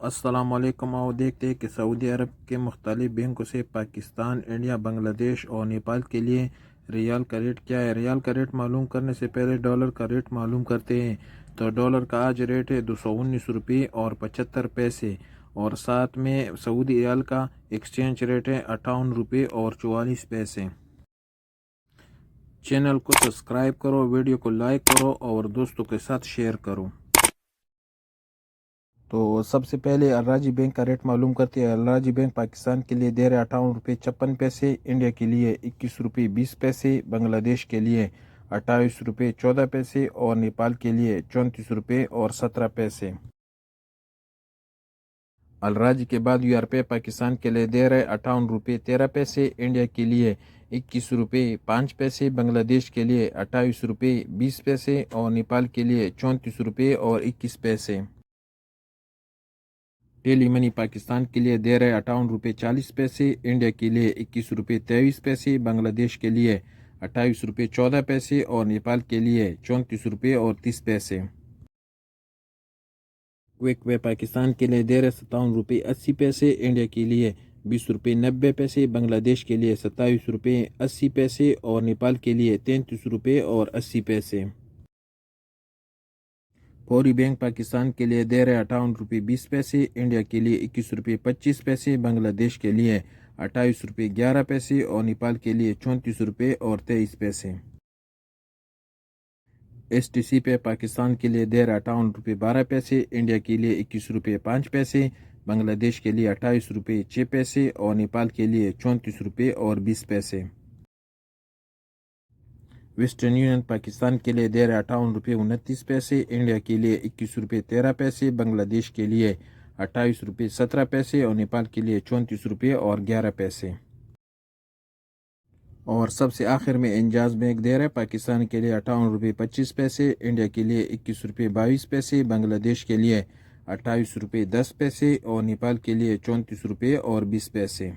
السلام علیکم۔ آؤ دیکھتے ہیں کہ سعودی عرب کے مختلف بینکوں سے پاکستان، انڈیا، بنگلہ دیش اور نیپال کے لیے ریال کا ریٹ کیا ہے۔ ریال کا ریٹ معلوم کرنے سے پہلے ڈالر کا ریٹ معلوم کرتے ہیں۔ تو ڈالر کا آج ریٹ ہے 219 روپے اور 75 پیسے، اور ساتھ میں سعودی ریال کا ایکسچینج ریٹ ہے 58 روپے اور 44 پیسے۔ چینل کو سبسکرائب کرو، ویڈیو کو لائک کرو اور دوستوں کے ساتھ شیئر کرو۔ تو سب سے پہلے الراجی بینک کا ریٹ معلوم کرتے ہیں۔ الراجی بینک پاکستان کے لیے دے رہے 58 روپے 56 پیسے، انڈیا کے لیے 21 روپے 20 پیسے، بنگلہ دیش کے لیے 28 روپے 14 پیسے اور نیپال کے لیے 34 روپے اور 17 پیسے۔ الراجی کے بعد یو آر پے پاکستان کے لیے دے رہے 58 روپے 13 پیسے، انڈیا کے لیے 21 روپے 5 پیسے، بنگلہ دیش کے لیے 28 روپے 20 پیسے اور نیپال کے لیے 34 روپے اور 21 پیسے۔ ٹیلی منی پاکستان کے لیے دے رہے 58 روپے 40 پیسے، انڈیا کے لیے 21 روپے 23 پیسے، بنگلہ دیش کے لیے 28 روپے 14 پیسے اور نیپال کے لیے 34 روپے اور 30 پیسے۔ کوئک پے پاکستان کے لیے دے رہے 57 روپے 80 پیسے، انڈیا کے لیے 20 روپے 90 پیسے، بنگلہ دیش کے لیے 27 روپے 80 پیسے اور نیپال کے لیے 33 روپے اور 80 پیسے۔ فوری بینک پاکستان کے لیے دے رہے 58 روپے 20 پیسے، انڈیا کے لیے 21 روپے 25 پیسے، بنگلہ دیش کے لیے 28 روپے 11 پیسے اور نیپال کے لیے 34 روپے اور 23 پیسے۔ ایس ٹی سی پے پاکستان کے لیے دے رہا 58 روپے 12 پیسے، انڈیا کے لیے 21 روپے 5 پیسے، بنگلہ دیش کے لیے 28 روپے 6 پیسے اور نیپال کے لیے 34 روپے اور 20 پیسے۔ ویسٹرن یونین پاکستان کے لیے دے رہا 58 روپے 29 پیسے، انڈیا کے لیے 21 روپے 13 پیسے، بنگلہ دیش کے لیے 28 روپے 17 پیسے اور نیپال کے لیے 34 روپے اور 11 پیسے۔ اور سب سے آخر میں انجاز بینک دے رہا ہے پاکستان کے لیے 58 روپے 25 پیسے، انڈیا کے لیے 21 روپے 22 پیسے، بنگلہ دیش کے لیے 28 روپے 10 پیسے اور نیپال کے لیے 34 روپے اور 20 پیسے۔